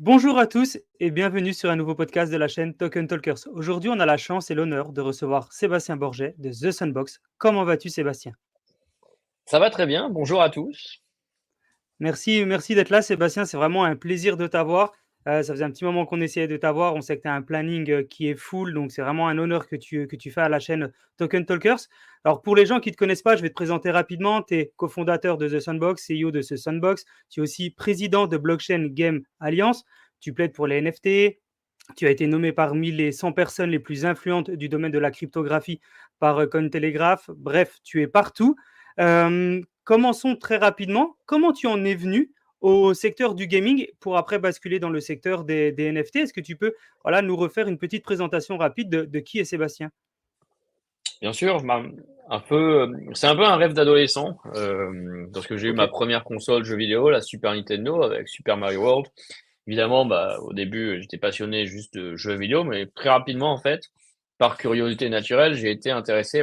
Bonjour à tous et bienvenue sur un nouveau podcast de la chaîne Token Talkers. Aujourd'hui, on a la chance et l'honneur de recevoir Sébastien Borget de The Sandbox. Comment vas-tu, Sébastien? Ça va très bien, bonjour à tous. Merci d'être là, Sébastien. C'est vraiment un plaisir de t'avoir. Ça faisait un petit moment qu'on essayait de t'avoir. On sait que tu as un planning qui est full, donc c'est vraiment un honneur que tu fais à la chaîne Token Talkers. Alors, pour les gens qui ne te connaissent pas, je vais te présenter rapidement. Tu es cofondateur de The Sandbox, CEO de The Sandbox. Tu es aussi président de Blockchain Game Alliance. Tu plaides pour les NFT. Tu as été nommé parmi les 100 personnes les plus influentes du domaine de la cryptographie par Cointelegraph. Bref, tu es partout. Commençons très rapidement. Comment tu en es venu au secteur du gaming pour après basculer dans le secteur des NFT? Est-ce que tu peux nous refaire une petite présentation rapide de qui est Sébastien? Bien sûr, c'est un peu un rêve d'adolescent, lorsque j'ai eu Ok. ma première console jeux vidéo, la Super Nintendo avec Super Mario World. Évidemment, au début, j'étais passionné juste de jeux vidéo, mais très rapidement, en fait, par curiosité naturelle, j'ai été intéressé,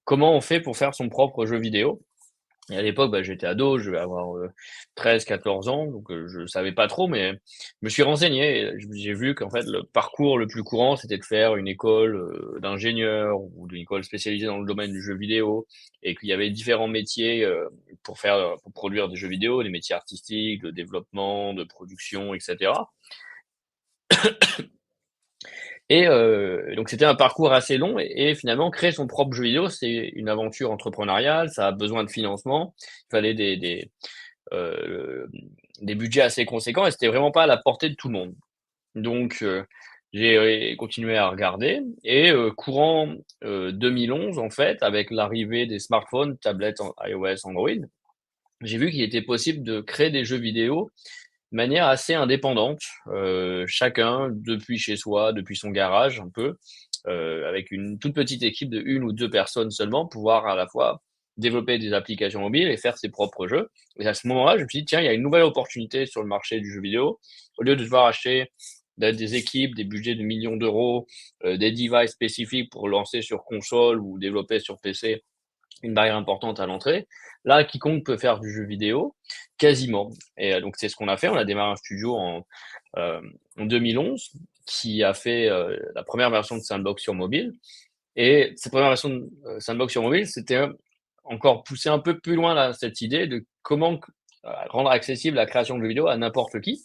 comment on fait pour faire son propre jeu vidéo. Et à l'époque, j'étais ado, je devais avoir 13-14 ans, donc je savais pas trop, mais je me suis renseigné et j'ai vu qu'en fait, le parcours le plus courant, c'était de faire une école d'ingénieur ou d'une école spécialisée dans le domaine du jeu vidéo et qu'il y avait différents métiers pour produire des jeux vidéo, les métiers artistiques, de développement, de production, etc. Et donc c'était un parcours assez long et finalement créer son propre jeu vidéo, c'est une aventure entrepreneuriale, ça a besoin de financement, il fallait heu, des budgets assez conséquents et c'était vraiment pas à la portée de tout le monde. Donc j'ai continué à regarder et courant 2011 en fait, avec l'arrivée des smartphones, tablettes en iOS, Android, j'ai vu qu'il était possible de créer des jeux vidéo de manière assez indépendante, chacun depuis chez soi, depuis son garage un peu, avec une toute petite équipe de 1 ou 2 personnes seulement, pouvoir à la fois développer des applications mobiles et faire ses propres jeux. Et à ce moment-là, je me suis dit: «Tiens, il y a une nouvelle opportunité sur le marché du jeu vidéo. Au lieu de devoir acheter des équipes, des budgets de millions d'euros, des devices spécifiques pour lancer sur console ou développer sur PC, une barrière importante à l'entrée. Là, quiconque peut faire du jeu vidéo, quasiment. Et donc c'est ce qu'on a fait. On a démarré un studio en 2011 qui a fait la première version de Sandbox sur mobile. Et cette première version de Sandbox sur mobile, c'était encore pousser un peu plus loin là, cette idée de comment rendre accessible la création de jeux vidéo à n'importe qui,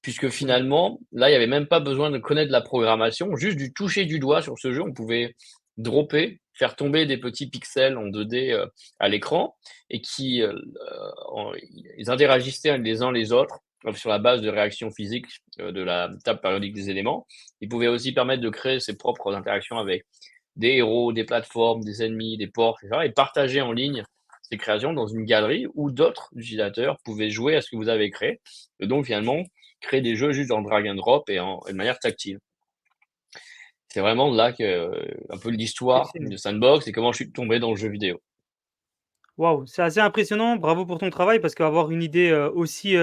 puisque Oui. finalement, là, il n'y avait même pas besoin de connaître la programmation, juste du toucher du doigt sur ce jeu, on pouvait dropper, faire tomber des petits pixels en 2D à l'écran et ils interagissaient les uns les autres sur la base de réactions physiques de la table périodique des éléments. Ils pouvaient aussi permettre de créer ses propres interactions avec des héros, des plateformes, des ennemis, des ports, etc. et partager en ligne ces créations dans une galerie où d'autres utilisateurs pouvaient jouer à ce que vous avez créé. Et donc finalement, créer des jeux juste en drag and drop et de manière tactile. C'est vraiment là que un peu l'histoire C'est- de Sandbox et comment je suis tombé dans le jeu vidéo. Waouh, c'est assez impressionnant. Bravo pour ton travail parce qu'avoir une idée aussi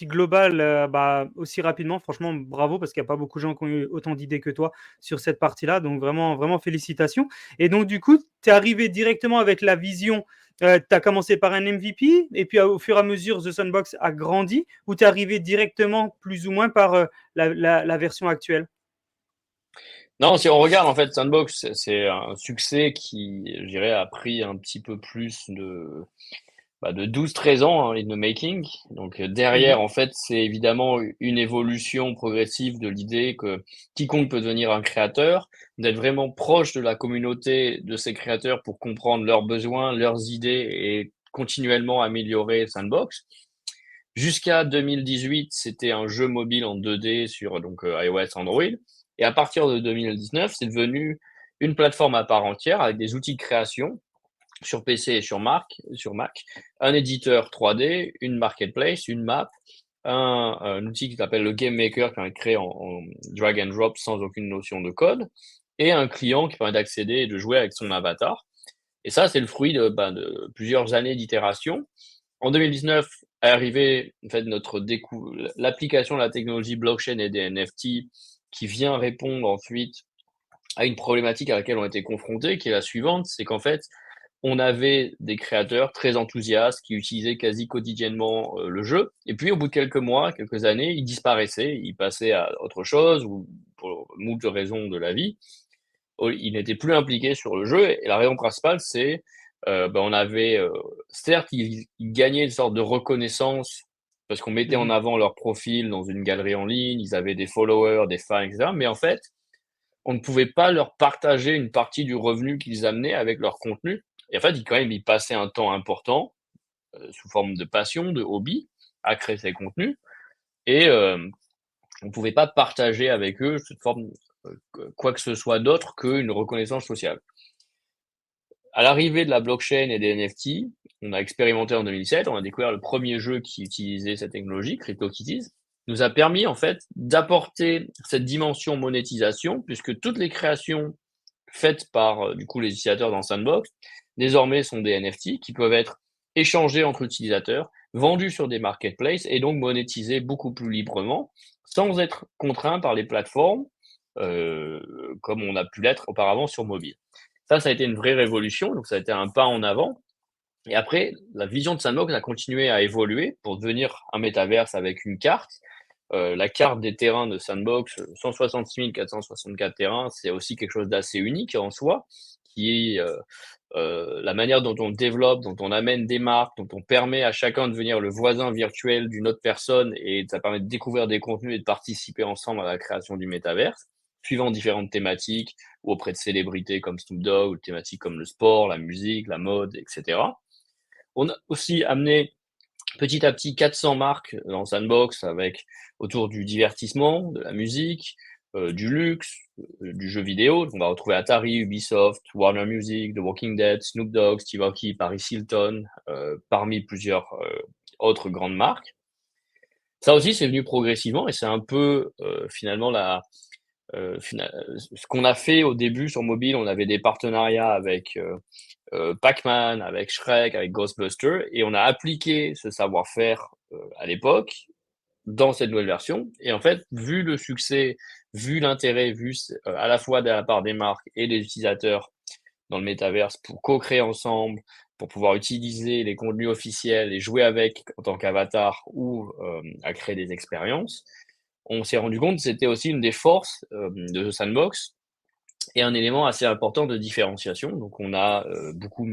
globale, aussi rapidement, franchement, bravo parce qu'il n'y a pas beaucoup de gens qui ont eu autant d'idées que toi sur cette partie-là. Donc, vraiment, vraiment félicitations. Et donc, du coup, tu es arrivé directement avec la vision. Tu as commencé par un MVP et puis au fur et à mesure, The Sandbox a grandi ou tu es arrivé directement plus ou moins par la version actuelle? Non, si on regarde en fait Sandbox, c'est un succès qui, je dirais, a pris un petit peu plus de 12-13 ans, in the making. Donc Mhm. derrière, en fait, c'est évidemment une évolution progressive de l'idée que quiconque peut devenir un créateur, d'être vraiment proche de la communauté de ces créateurs pour comprendre leurs besoins, leurs idées et continuellement améliorer Sandbox. Jusqu'à 2018, c'était un jeu mobile en 2D sur donc iOS, Android. Et à partir de 2019, c'est devenu une plateforme à part entière avec des outils de création sur PC et sur Mac, un éditeur 3D, une marketplace, une map, un outil qui s'appelle le Game Maker qui est créé en drag and drop sans aucune notion de code, et un client qui permet d'accéder et de jouer avec son avatar. Et ça, c'est le fruit de plusieurs années d'itération. En 2019 est arrivée en fait, l'application de la technologie blockchain et des NFT qui vient répondre ensuite à une problématique à laquelle on était confronté, qui est la suivante, c'est qu'en fait, on avait des créateurs très enthousiastes qui utilisaient quasi quotidiennement le jeu. Et puis, au bout de quelques mois, quelques années, ils disparaissaient, ils passaient à autre chose ou pour moult raisons de la vie. Ils n'étaient plus impliqués sur le jeu. Et la raison principale, c'est on avait, certes, ils gagnaient une sorte de reconnaissance parce qu'on mettait en Mmh. avant leur profil dans une galerie en ligne, ils avaient des followers, des fans, etc. Mais en fait, on ne pouvait pas leur partager une partie du revenu qu'ils amenaient avec leur contenu. Et en fait, quand même, ils passaient un temps important, sous forme de passion, de hobby, à créer ces contenus. Et on ne pouvait pas partager avec eux cette forme, quoi que ce soit d'autre qu'une reconnaissance sociale. À l'arrivée de la blockchain et des NFT, on a expérimenté en 2007, on a découvert le premier jeu qui utilisait cette technologie, CryptoKitties, nous a permis en fait d'apporter cette dimension monétisation, puisque toutes les créations faites par du coup les utilisateurs dans Sandbox, désormais sont des NFT qui peuvent être échangés entre utilisateurs, vendus sur des marketplaces et donc monétisés beaucoup plus librement, sans être contraints par les plateformes, comme on a pu l'être auparavant sur mobile. Ça a été une vraie révolution, donc ça a été un pas en avant. Et après, la vision de Sandbox a continué à évoluer pour devenir un métaverse avec une carte. La carte des terrains de Sandbox, 166 464 terrains, c'est aussi quelque chose d'assez unique en soi, qui est la manière dont on développe, dont on amène des marques, dont on permet à chacun de devenir le voisin virtuel d'une autre personne, et ça permet de découvrir des contenus et de participer ensemble à la création du métaverse, suivant différentes thématiques, ou auprès de célébrités comme Snoop Dogg, ou de thématiques comme le sport, la musique, la mode, etc. On a aussi amené petit à petit 400 marques dans Sandbox avec autour du divertissement, de la musique, du luxe, du jeu vidéo. On va retrouver Atari, Ubisoft, Warner Music, The Walking Dead, Snoop Dogg, Steve Aoki, Paris Hilton, parmi plusieurs autres grandes marques. Ça aussi, c'est venu progressivement et c'est un peu finalement ce qu'on a fait au début sur mobile. On avait des partenariats avec Pac-Man, avec Shrek, avec Ghostbusters, et on a appliqué ce savoir-faire à l'époque dans cette nouvelle version. Et en fait, vu le succès, vu l'intérêt, vu à la fois de la part des marques et des utilisateurs dans le métaverse pour co-créer ensemble, pour pouvoir utiliser les contenus officiels et jouer avec en tant qu'avatar ou à créer des expériences, on s'est rendu compte que c'était aussi une des forces de Sandbox et un élément assez important de différenciation. Donc, on a beaucoup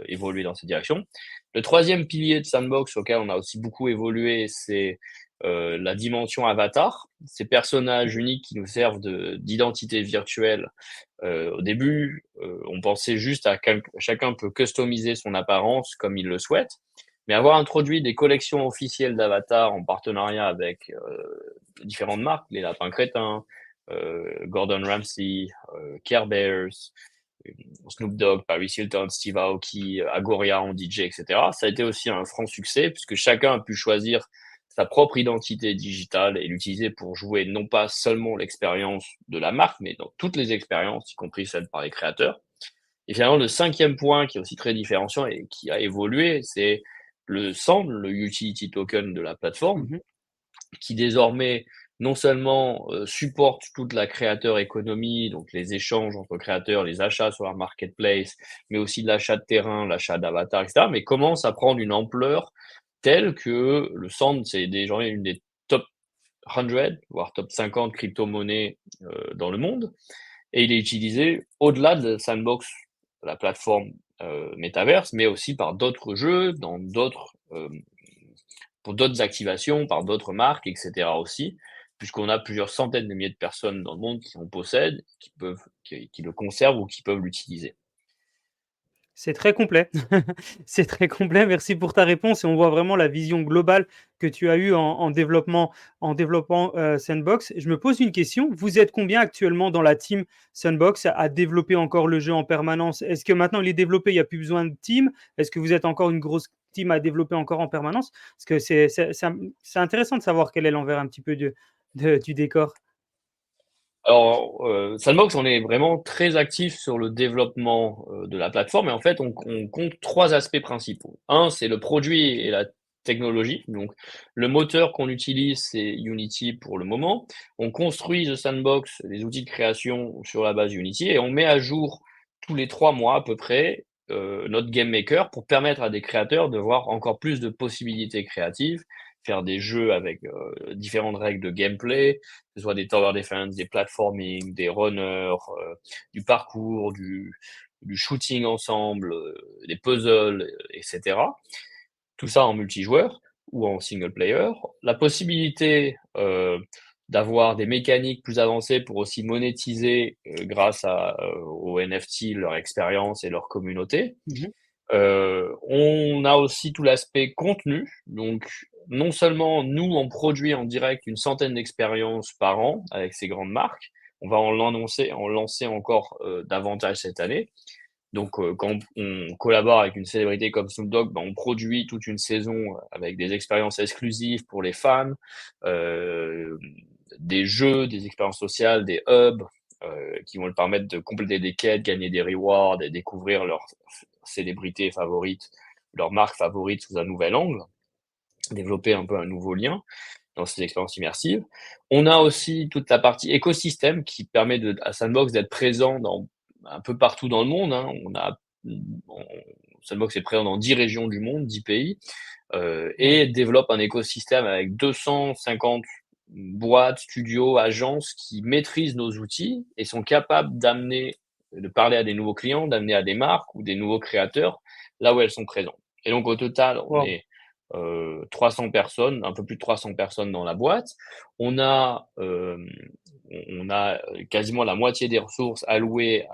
évolué dans cette direction. Le troisième pilier de Sandbox sur lequel on a aussi beaucoup évolué, c'est la dimension avatar, ces personnages uniques qui nous servent d'identité virtuelle. Au début, on pensait juste à chacun peut customiser son apparence comme il le souhaite, mais avoir introduit des collections officielles d'avatars en partenariat avec différentes marques, les Lapins Crétins, Gordon Ramsay, Care Bears, Snoop Dogg, Paris Hilton, Steve Aoki, Agoria en DJ, etc. Ça a été aussi un franc succès puisque chacun a pu choisir sa propre identité digitale et l'utiliser pour jouer non pas seulement l'expérience de la marque, mais dans toutes les expériences, y compris celles par les créateurs. Et finalement, le cinquième point qui est aussi très différenciant et qui a évolué, c'est le SAND, le Utility Token de la plateforme, Mmh. qui désormais non seulement supporte toute la créateur économie, donc les échanges entre créateurs, les achats sur la marketplace, mais aussi de l'achat de terrain, l'achat d'avatars, etc., mais commence à prendre une ampleur telle que le Sand, c'est désormais une des top 100, voire top 50 crypto-monnaies dans le monde, et il est utilisé au-delà de Sandbox, la plateforme Metaverse, mais aussi par d'autres jeux, pour d'autres activations, par d'autres marques, etc. aussi, puisqu'on a plusieurs centaines de milliers de personnes dans le monde qui en possèdent, qui le conservent ou qui peuvent l'utiliser. C'est très complet. C'est très complet. Merci pour ta réponse et on voit vraiment la vision globale que tu as eue en développant, Sandbox. Je me pose une question, vous êtes combien actuellement dans la team Sandbox à développer encore le jeu en permanence? Est-ce que maintenant il est développé, il n'y a plus besoin de team? Est-ce que vous êtes encore une grosse team à développer encore en permanence? Parce que c'est intéressant de savoir quel est l'envers un petit peu du décor. Alors, Sandbox, on est vraiment très actif sur le développement de la plateforme et en fait, on compte trois aspects principaux. Un, c'est le produit et la technologie. Donc, le moteur qu'on utilise, c'est Unity pour le moment. On construit The Sandbox, les outils de création sur la base Unity et on met à jour tous les 3 mois à peu près notre game maker pour permettre à des créateurs de voir encore plus de possibilités créatives, faire des jeux avec différentes règles de gameplay, que ce soit des tower defense, des platforming, des runners, du parcours, du shooting ensemble, des puzzles, etc. Tout ça en multijoueur ou en single player. La possibilité d'avoir des mécaniques plus avancées pour aussi monétiser grâce aux NFT, leur expérience et leur communauté. Mmh. On a aussi tout l'aspect contenu. Donc, non seulement nous, on produit en direct une centaine d'expériences par an avec ces grandes marques, on va en lancer encore davantage cette année. Donc, quand on collabore avec une célébrité comme Snoop Dogg, on produit toute une saison avec des expériences exclusives pour les fans, euh, des jeux, des expériences sociales, des hubs qui vont le permettre de compléter des quêtes, gagner des rewards et découvrir leur célébrité favorite, leur marque favorite sous un nouvel angle, développer un peu un nouveau lien dans ces expériences immersives. On a aussi toute la partie écosystème qui permet à Sandbox d'être présent un peu partout dans le monde. Hein. Sandbox est présent dans 10 régions du monde, 10 pays, Ouais. et développe un écosystème avec 250 boîtes, studios, agences qui maîtrisent nos outils et sont capables de parler à des nouveaux clients, d'amener à des marques ou des nouveaux créateurs là où elles sont présentes. Et donc au total, on Waouh! est 300 personnes, un peu plus de 300 personnes dans la boîte. On a, euh, on a quasiment la moitié des ressources allouées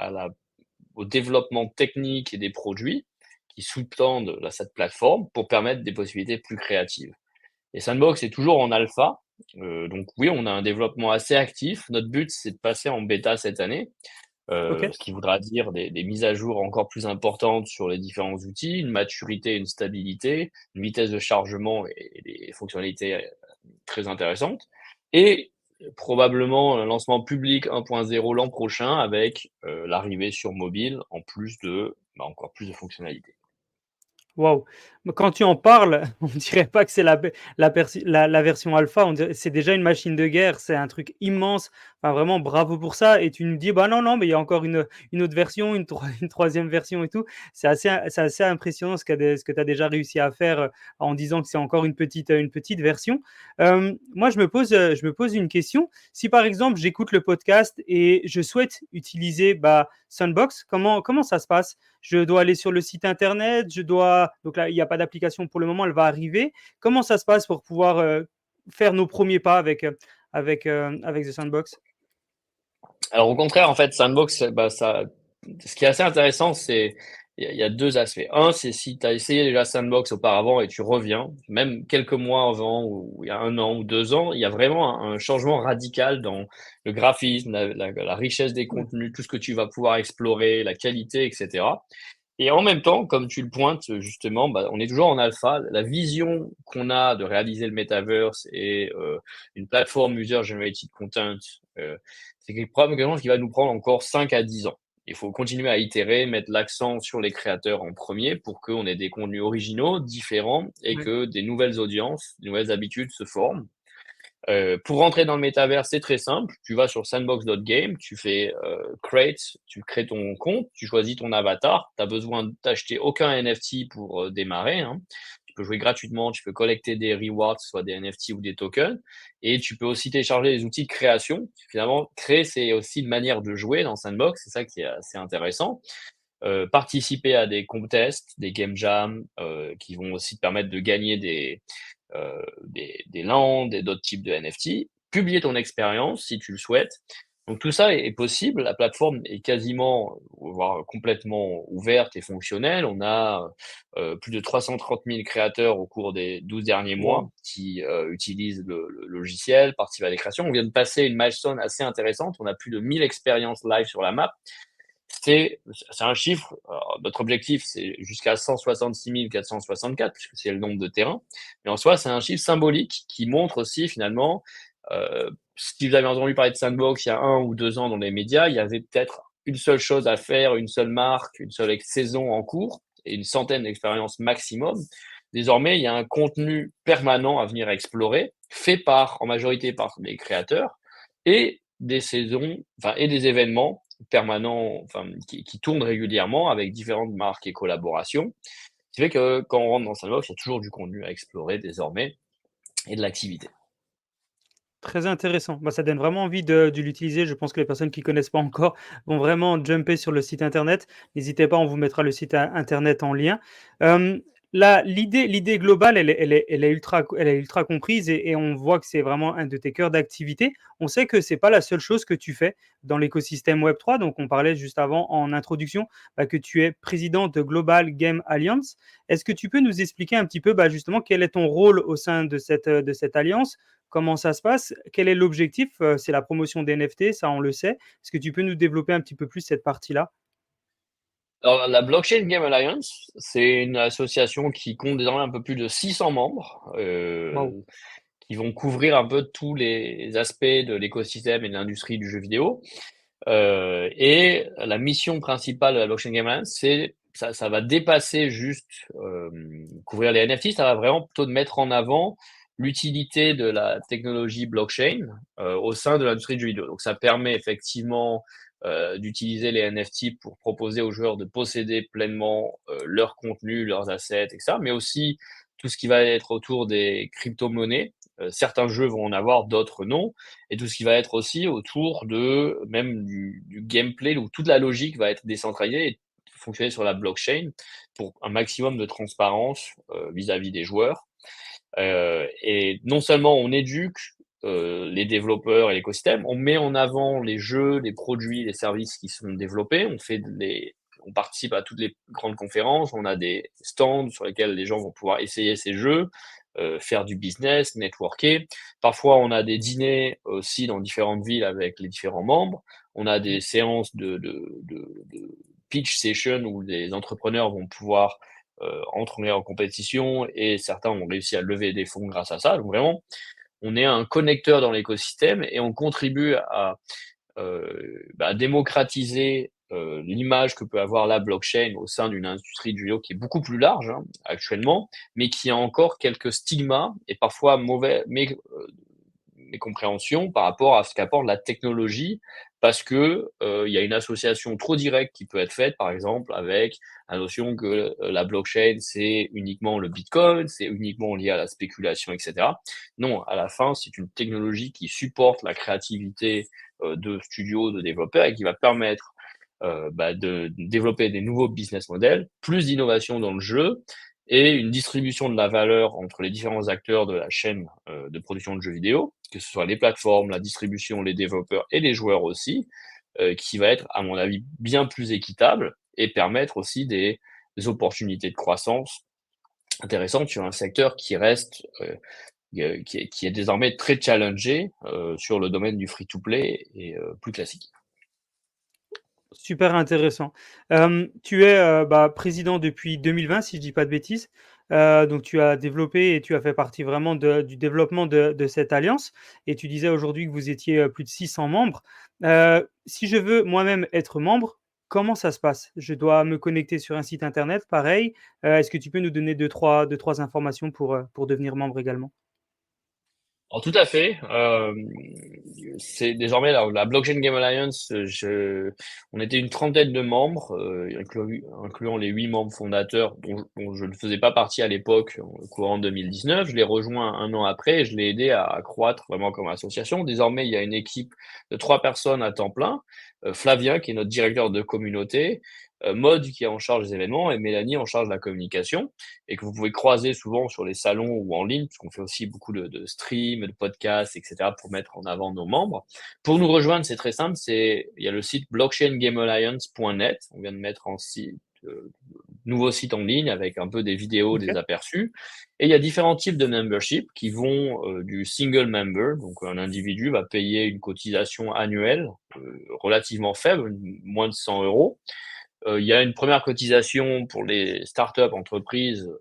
au développement technique et des produits qui sous-tendent cette plateforme pour permettre des possibilités plus créatives. Et Sandbox est toujours en alpha, donc oui, on a un développement assez actif. Notre but, c'est de passer en bêta cette année, OK. ce qui voudra dire des mises à jour encore plus importantes sur les différents outils, une maturité, une stabilité, une vitesse de chargement et des fonctionnalités très intéressantes. Et probablement un lancement public 1.0 l'an prochain avec l'arrivée sur mobile en plus de encore plus de fonctionnalités. Waouh! Mais quand tu en parles, on dirait pas que c'est la version alpha, on dirait c'est déjà une machine de guerre, c'est un truc immense. Enfin, vraiment bravo pour ça et tu nous dis: «Bah, non, non, mais il y a encore une autre version, une 3e version et tout». C'est assez impressionnant ce que tu as déjà réussi à faire, en disant que c'est encore une petite version. Moi, je me pose une question. Si, par exemple, j'écoute le podcast et je souhaite utiliser, bah, Sandbox, comment ça se passe? Je dois aller sur le site internet, donc là, il n'y a pas d'application pour le moment, elle va arriver. Comment ça se passe pour pouvoir faire nos premiers pas avec The Sandbox? Alors au contraire, en fait, Sandbox, ce qui est assez intéressant, c'est il y a deux aspects. Un, c'est si tu as essayé déjà Sandbox auparavant et tu reviens, même quelques mois avant, ou il y a 1 an ou 2 ans, il y a vraiment un changement radical dans le graphisme, la richesse des Cool. contenus, tout ce que tu vas pouvoir explorer, la qualité, etc. Et en même temps, comme tu le pointes justement, on est toujours en alpha. La vision qu'on a de réaliser le metaverse et une plateforme user-generated content, c'est quelque chose qui va nous prendre encore 5 à 10 ans. Il faut continuer à itérer, mettre l'accent sur les créateurs en premier pour qu'on ait des contenus originaux, différents et Ouais. que des nouvelles audiences, des nouvelles habitudes se forment. Pour rentrer dans le métavers, c'est très simple. Tu vas sur sandbox.game, tu fais create, tu crées ton compte, tu choisis ton avatar. Tu as besoin d'acheter aucun NFT pour démarrer. Hein. Tu peux jouer gratuitement, tu peux collecter des rewards, soit des NFT ou des tokens. Et tu peux aussi télécharger les outils de création. Finalement, créer, c'est aussi une manière de jouer dans Sandbox. C'est ça qui est assez intéressant. Participer à des contests, des game jams, qui vont aussi te permettre de gagner des lands et d'autres types de NFT, publier ton expérience si tu le souhaites. Donc tout ça est possible. La plateforme est quasiment, voire complètement ouverte et fonctionnelle. On a plus de 330 000 créateurs au cours des 12 derniers Wow. mois qui utilisent le logiciel, participent à des créations. On vient de passer une milestone assez intéressante. On a plus de 1000 expériences live sur la map. C'est un chiffre. Alors, notre objectif, c'est jusqu'à 166 464, puisque c'est le nombre de terrains. Mais en soi, c'est un chiffre symbolique qui montre aussi finalement, si vous avez entendu parler de Sandbox il y a 1 ou 2 ans dans les médias, il y avait peut-être une seule chose à faire, une seule marque, une seule saison en cours et une centaine d'expériences maximum. Désormais, il y a un contenu permanent à venir explorer, fait en majorité par les créateurs, et des saisons, enfin, et des événements permanent, enfin, qui tourne régulièrement avec différentes marques et collaborations. Ce qui fait que quand on rentre dans Sandbox, il y a toujours du contenu à explorer désormais et de l'activité. Très intéressant. Bah, ça donne vraiment envie de l'utiliser. Je pense que les personnes qui connaissent pas encore vont vraiment jumper sur le site internet. N'hésitez pas, on vous mettra le site internet en lien. Hem, l'idée globale, elle est ultra comprise et on voit que c'est vraiment un de tes cœurs d'activité. On sait que c'est pas la seule chose que tu fais dans l'écosystème Web3. Donc on parlait juste avant en introduction, bah, que tu es président de Global Game Alliance. Est-ce que tu peux nous expliquer un petit peu, bah, justement quel est ton rôle au sein de cette alliance? Comment ça se passe? Quel est l'objectif? C'est la promotion des NFT, ça on le sait. Est-ce que tu peux nous développer un petit peu plus cette partie-là? Alors, la Blockchain Game Alliance, c'est une association qui compte désormais un peu plus de 600 membres, Waouh! qui vont couvrir un peu tous les aspects de l'écosystème et de l'industrie du jeu vidéo. Et la mission principale de la Blockchain Game Alliance, c'est ça va dépasser juste couvrir les NFT, ça va vraiment plutôt de mettre en avant l'utilité de la technologie blockchain au sein de l'industrie du jeu vidéo. Donc ça permet effectivement d'utiliser les NFT pour proposer aux joueurs de posséder pleinement leur contenu, leurs assets, etc. Mais aussi tout ce qui va être autour des crypto-monnaies. Certains jeux vont en avoir, d'autres non. Et tout ce qui va être aussi autour de même du gameplay, où toute la logique va être décentralisée et fonctionner sur la blockchain pour un maximum de transparence vis-à-vis des joueurs. Et non seulement on éduque les développeurs et l'écosystème, on met en avant les jeux, les produits, les services qui sont développés, on participe à toutes les grandes conférences, on a des stands sur lesquels les gens vont pouvoir essayer ces jeux, faire du business, networker. Parfois, on a des dîners aussi dans différentes villes avec les différents membres. On a des séances de pitch session où les entrepreneurs vont pouvoir entrer en compétition et certains ont réussi à lever des fonds grâce à ça. Donc vraiment, on est un connecteur dans l'écosystème et on contribue à démocratiser l'image que peut avoir la blockchain au sein d'une industrie du vidéo qui est beaucoup plus large actuellement, mais qui a encore quelques stigmas et parfois mauvais mécompréhensions par rapport à ce qu'apporte la technologie, parce que il y a une association trop directe qui peut être faite, par exemple, avec la notion que la blockchain, c'est uniquement le Bitcoin, c'est uniquement lié à la spéculation, etc. Non, à la fin, c'est une technologie qui supporte la créativité de studios, de développeurs et qui va permettre de développer des nouveaux business models, plus d'innovation dans le jeu et une distribution de la valeur entre les différents acteurs de la chaîne de production de jeux vidéo, que ce soit les plateformes, la distribution, les développeurs et les joueurs aussi, qui va être, à mon avis, bien plus équitable et permettre aussi des opportunités de croissance intéressantes sur un secteur qui reste, qui est désormais très challengé sur le domaine du free-to-play et plus classique. Super intéressant. Tu es, bah, président depuis 2020 si je dis pas de bêtises. Donc tu as développé et tu as fait partie vraiment du développement de cette alliance et tu disais aujourd'hui que vous étiez, plus de 600 membres. Si je veux moi-même être membre, comment ça se passe? Je dois me connecter sur un site internet, pareil? Est-ce que tu peux nous donner deux trois informations pour devenir membre également? Alors tout à fait. C'est désormais la Blockchain Game Alliance. On était une trentaine de membres, incluant les 8 membres fondateurs, dont je ne faisais pas partie à l'époque, au courant 2019. Je l'ai rejoint un an après et je l'ai aidé à croître vraiment comme association. Désormais, il y a une équipe de 3 personnes à temps plein. Flavien, qui est notre directeur de communauté, Maud, qui est en charge des événements, et Mélanie en charge de la communication et que vous pouvez croiser souvent sur les salons ou en ligne, parce qu'on fait aussi beaucoup de streams, de podcasts, etc., pour mettre en avant nos membres. Pour nous rejoindre, c'est très simple, il y a le site blockchaingamealliance.net, on vient de mettre en site, nouveau site en ligne avec un peu des vidéos, des OK. aperçus. Et il y a différents types de membership qui vont du single member, donc un individu va payer une cotisation annuelle relativement faible, moins de 100 euros, il y a une première cotisation pour les startups entreprises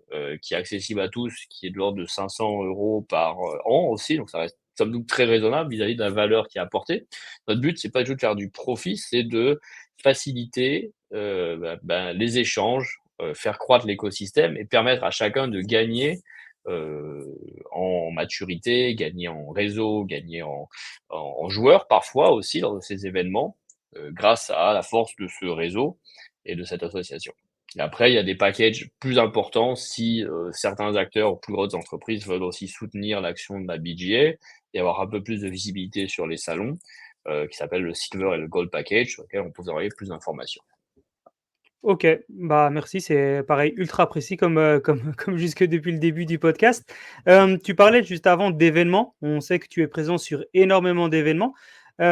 qui est accessible à tous, qui est de l'ordre de 500 euros par an aussi, donc ça reste somme toute très raisonnable vis-à-vis de la valeur qui est apportée. Notre but, c'est pas du tout de faire du profit, c'est de faciliter les échanges, faire croître l'écosystème et permettre à chacun de gagner en maturité, gagner en réseau, gagner en joueurs parfois aussi lors de ces événements. grâce à la force de ce réseau et de cette association. Et après, il y a des packages plus importants si certains acteurs ou plus grosses entreprises veulent aussi soutenir l'action de la BGA et avoir un peu plus de visibilité sur les salons, qui s'appelle le Silver et le Gold Package, sur lequel on peut vous envoyer plus d'informations. OK, bah, merci, c'est pareil, ultra précis comme jusque depuis le début du podcast. Tu parlais juste avant d'événements. On sait que tu es présent sur énormément d'événements. Il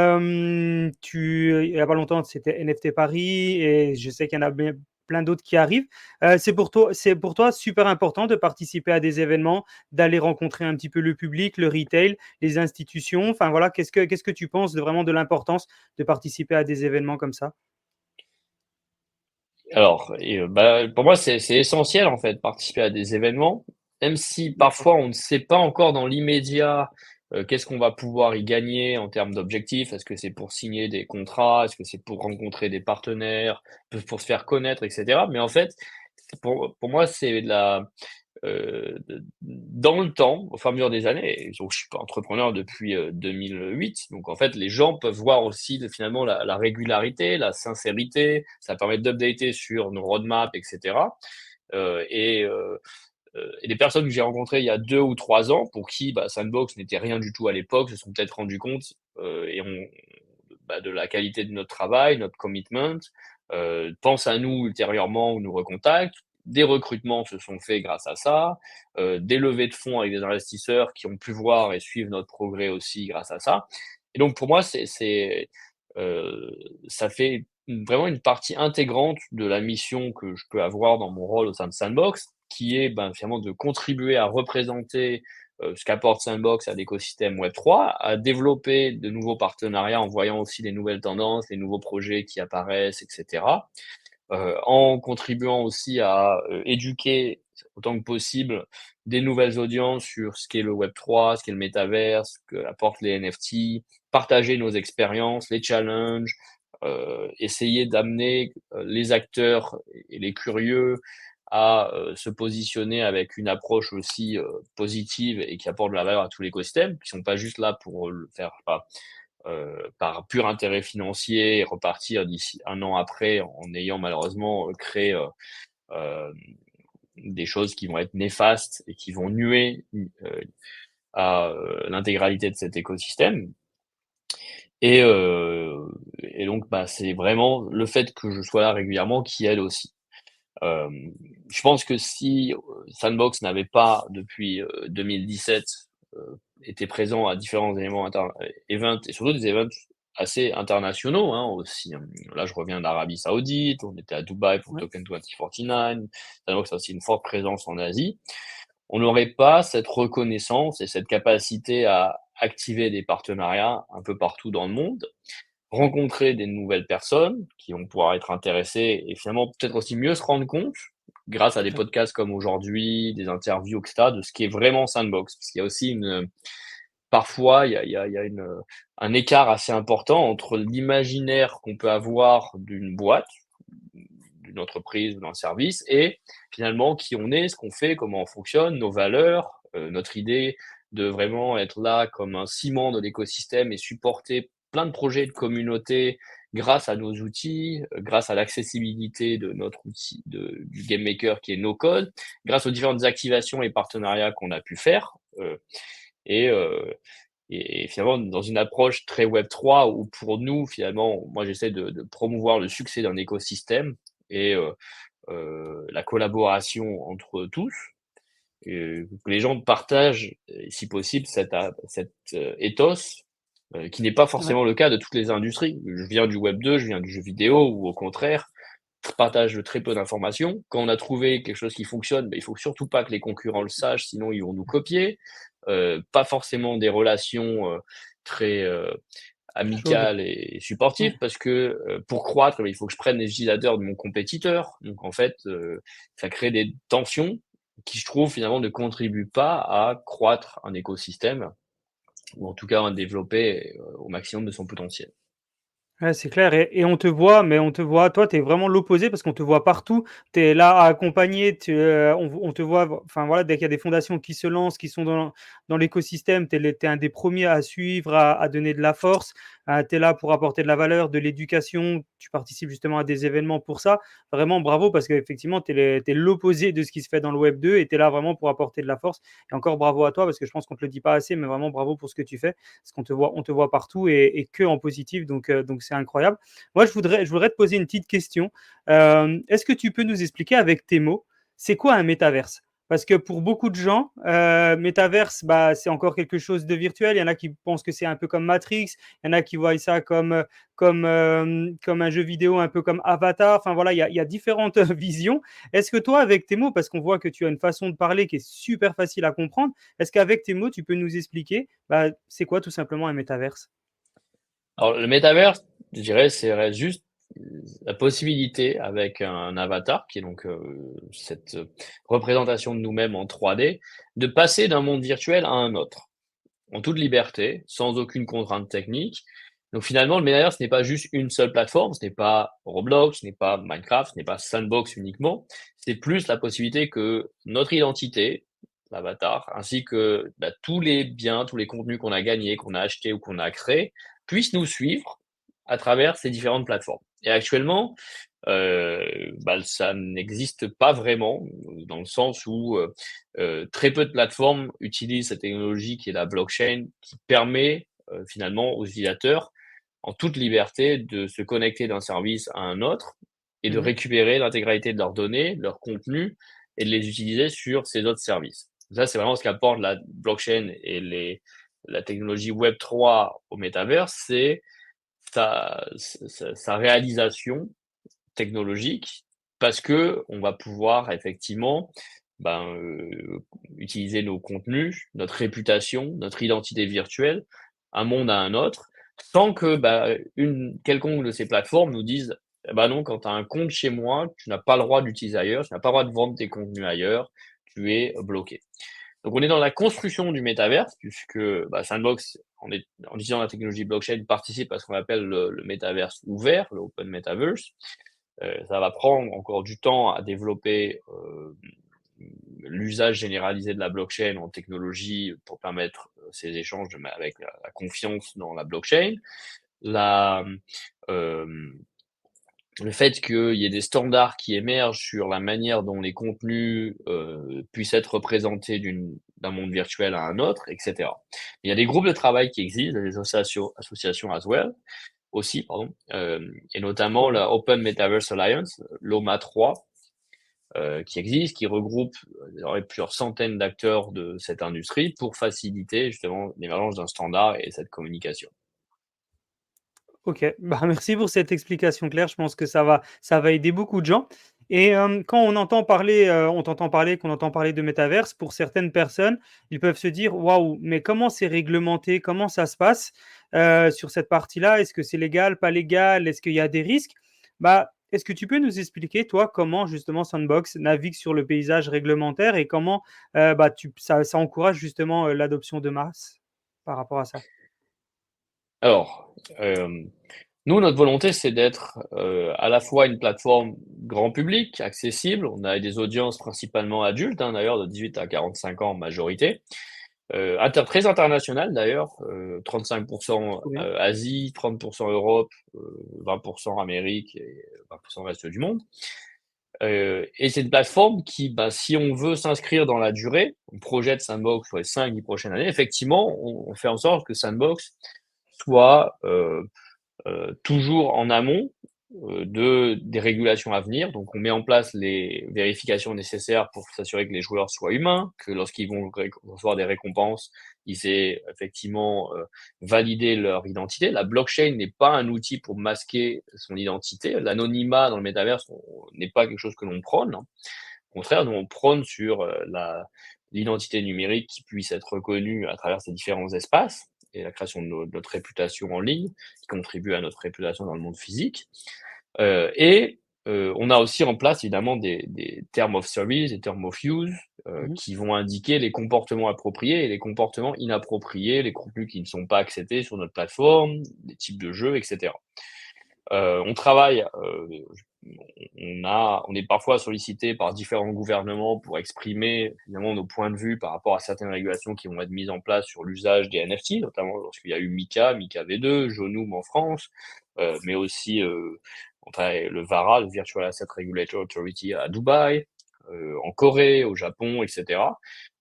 y a pas longtemps, c'était NFT Paris et je sais qu'il y en a bien plein d'autres qui arrivent. C'est pour toi super important de participer à des événements, d'aller rencontrer un petit peu le public, le retail, les institutions? Enfin voilà, qu'est-ce que tu penses de l'importance de participer à des événements comme ça? Alors, bah, pour moi, c'est essentiel en fait, participer à des événements, même si D'accord. parfois on ne sait pas encore dans l'immédiat qu'est-ce qu'on va pouvoir y gagner en termes d'objectifs. Est-ce que c'est pour signer des contrats? Est-ce que c'est pour rencontrer des partenaires? Pour se faire connaître, etc. Mais en fait, pour moi, c'est de la, dans le temps, au fur et à mesure des années, et donc je suis pas entrepreneur depuis 2008, donc en fait, les gens peuvent voir aussi finalement la régularité, la sincérité, ça permet d'updater sur nos roadmaps, etc. Euh, et, euh, et des personnes que j'ai rencontrées il y a 2 ou 3 ans, pour qui Sandbox n'était rien du tout à l'époque, se sont peut-être rendus compte de la qualité de notre travail, notre commitment, pensent à nous ultérieurement ou nous recontactent. Des recrutements se sont faits grâce à ça, des levées de fonds avec des investisseurs qui ont pu voir et suivre notre progrès aussi grâce à ça. Et donc pour moi, euh, ça fait vraiment une partie intégrante de la mission que je peux avoir dans mon rôle au sein de Sandbox, qui est finalement de contribuer à représenter ce qu'apporte Sandbox à l'écosystème Web3, à développer de nouveaux partenariats en voyant aussi les nouvelles tendances, les nouveaux projets qui apparaissent, etc. En contribuant aussi à éduquer autant que possible des nouvelles audiences sur ce qu'est le Web3, ce qu'est le métaverse, ce qu'apportent les NFT, partager nos expériences, les challenges, essayer d'amener les acteurs et les curieux à se positionner avec une approche aussi positive et qui apporte de la valeur à tout l'écosystème, qui sont pas juste là pour le faire par pur intérêt financier et repartir d'ici un an après en ayant malheureusement créé euh, des choses qui vont être néfastes et qui vont nuer à l'intégralité de cet écosystème. Et, euh, et donc, c'est vraiment le fait que je sois là régulièrement qui aide aussi. Euh, je pense que si Sandbox n'avait pas, depuis 2017, été présent à différents events, et surtout des events assez internationaux hein, aussi. Là, je reviens d'Arabie Saoudite, on était à Dubaï pour Ouais. Token 2049, Sandbox a aussi une forte présence en Asie. On n'aurait pas cette reconnaissance et cette capacité à activer des partenariats un peu partout dans le monde, rencontrer des nouvelles personnes qui vont pouvoir être intéressées et finalement peut-être aussi mieux se rendre compte grâce à des podcasts comme aujourd'hui, des interviews, etc., de ce qui est vraiment Sandbox. Parce qu'il y a aussi parfois, il y a un écart assez important entre l'imaginaire qu'on peut avoir d'une boîte, d'une entreprise ou d'un service et finalement qui on est, ce qu'on fait, comment on fonctionne, nos valeurs, notre idée de vraiment être là comme un ciment de l'écosystème et supporter plein de projets de communauté grâce à nos outils, grâce à l'accessibilité de notre outil du game maker qui est no code, grâce aux différentes activations et partenariats qu'on a pu faire. Et, euh, et finalement, dans une approche très Web3, où pour nous, finalement, moi j'essaie de promouvoir le succès d'un écosystème et la collaboration entre tous, que les gens partagent, si possible, cet ethos, qui n'est pas Ouais. forcément le cas de toutes les industries. Je viens du Web 2, je viens du jeu vidéo, ou au contraire, je partage très peu d'informations. Quand on a trouvé quelque chose qui fonctionne, il faut surtout pas que les concurrents le sachent, sinon ils vont nous copier. Pas forcément des relations très Chaude. amicales et Ouais. supportives, parce que pour croître, il faut que je prenne les utilisateurs de mon compétiteur. Donc en fait, ça crée des tensions qui, je trouve, finalement, ne contribuent pas à croître un écosystème, ou en tout cas à développer au maximum de son potentiel. Ouais, c'est clair et on te voit, mais on te voit toi, tu es vraiment l'opposé parce qu'on te voit partout. Tu es là à accompagner, on te voit enfin voilà, dès qu'il y a des fondations qui se lancent, qui sont dans l'écosystème, tu es un des premiers à suivre, à donner de la force. tu es là pour apporter de la valeur, de l'éducation, tu participes justement à des événements pour ça. Vraiment bravo parce qu'effectivement, tu es l'opposé de ce qui se fait dans le Web 2 et tu es là vraiment pour apporter de la force. Et encore bravo à toi parce que je pense qu'on ne te le dit pas assez, mais vraiment bravo pour ce que tu fais parce on te voit partout et que en positif, donc c'est incroyable. Moi, je voudrais te poser une petite question. Est-ce que tu peux nous expliquer avec tes mots, c'est quoi un métaverse? Parce que pour beaucoup de gens, métaverse, bah, c'est encore quelque chose de virtuel. Il y en a qui pensent que c'est un peu comme Matrix. Il y en a qui voient ça comme un jeu vidéo, un peu comme Avatar. Enfin voilà, il y a différentes visions. Est-ce que toi, avec tes mots, parce qu'on voit que tu as une façon de parler qui est super facile à comprendre, est-ce qu'avec tes mots, tu peux nous expliquer, bah, c'est quoi tout simplement un métaverse? Alors, le métavers, je dirais, c'est juste la possibilité avec un avatar, qui est donc cette représentation de nous-mêmes en 3D, de passer d'un monde virtuel à un autre, en toute liberté, sans aucune contrainte technique. Donc finalement, le métavers, ce n'est pas juste une seule plateforme, ce n'est pas Roblox, ce n'est pas Minecraft, ce n'est pas Sandbox uniquement, c'est plus la possibilité que notre identité, l'avatar, ainsi que bah, tous les biens, tous les contenus qu'on a gagnés, qu'on a achetés ou qu'on a créés, puissent nous suivre à travers ces différentes plateformes. Et actuellement, bah, ça n'existe pas vraiment, dans le sens où très peu de plateformes utilisent cette technologie qui est la blockchain, qui permet finalement aux utilisateurs, en toute liberté, de se connecter d'un service à un autre et de Mhm. récupérer l'intégralité de leurs données, leurs contenus, et de les utiliser sur ces autres services. Ça, c'est vraiment ce qu'apporte la blockchain et la technologie Web3 au métavers, c'est sa réalisation technologique, parce que on va pouvoir effectivement ben, utiliser nos contenus, notre réputation, notre identité virtuelle, un monde à un autre, sans que bah, une quelconque de ces plateformes nous dise eh ben non, quand tu as un compte chez moi, tu n'as pas le droit d'utiliser ailleurs, tu n'as pas le droit de vendre tes contenus ailleurs, tu es bloqué. Donc on est dans la construction du métaverse, puisque bah, Sandbox, en utilisant la technologie blockchain, participe à ce qu'on appelle le métaverse ouvert, le Open Metaverse. Ça va prendre encore du temps à développer l'usage généralisé de la blockchain en technologie pour permettre ces échanges avec la confiance dans la blockchain. La, euh, le fait qu'il y ait des standards qui émergent sur la manière dont les contenus puissent être représentés d'un monde virtuel à un autre, etc. Il y a des groupes de travail qui existent, des associations as well, aussi, pardon, et notamment la Open Metaverse Alliance, l'OMA 3, qui existe, qui regroupe plusieurs centaines d'acteurs de cette industrie pour faciliter justement l'émergence d'un standard et cette communication. Ok, bah, merci pour cette explication claire. Je pense que ça va aider beaucoup de gens. Et quand on t'entend parler, qu'on entend parler de métaverse, pour certaines personnes, ils peuvent se dire, waouh, mais comment c'est réglementé, comment ça se passe sur cette partie-là? Est-ce que c'est légal, pas légal? Est-ce qu'il y a des risques? Bah, est-ce que tu peux nous expliquer, toi, comment justement Sandbox navigue sur le paysage réglementaire et comment bah, ça encourage justement l'adoption de masse par rapport à ça? Alors, nous, notre volonté, c'est d'être à la fois une plateforme grand public, accessible. On a des audiences principalement adultes, hein, d'ailleurs, de 18 à 45 ans en majorité. Très international d'ailleurs, 35% Trop bien. Asie, 30% Europe, 20% Amérique et 20% reste du monde. Et c'est une plateforme qui, bah, si on veut s'inscrire dans la durée, on projette Sandbox sur les 5-10 prochaines années, effectivement, on fait en sorte que Sandbox soit toujours en amont des régulations à venir. Donc, on met en place les vérifications nécessaires pour s'assurer que les joueurs soient humains, que lorsqu'ils vont recevoir des récompenses, ils aient effectivement validé leur identité. La blockchain n'est pas un outil pour masquer son identité. L'anonymat dans le métaverse n'est pas quelque chose que l'on prône, hein. Au contraire, nous, on prône sur l'identité numérique qui puisse être reconnue à travers ces différents espaces et la création de notre réputation en ligne, qui contribue à notre réputation dans le monde physique. On a aussi en place évidemment des terms of service, des terms of use, Mhm. qui vont indiquer les comportements appropriés et les comportements inappropriés, les contenus qui ne sont pas acceptés sur notre plateforme, des types de jeux, etc. On travaille on est parfois sollicité par différents gouvernements pour exprimer finalement nos points de vue par rapport à certaines régulations qui vont être mises en place sur l'usage des NFT, notamment lorsqu'il y a eu Mika V2, Jonum en France, mais aussi enfin, le VARA, le Virtual Asset Regulatory Authority à Dubaï, en Corée, au Japon, etc.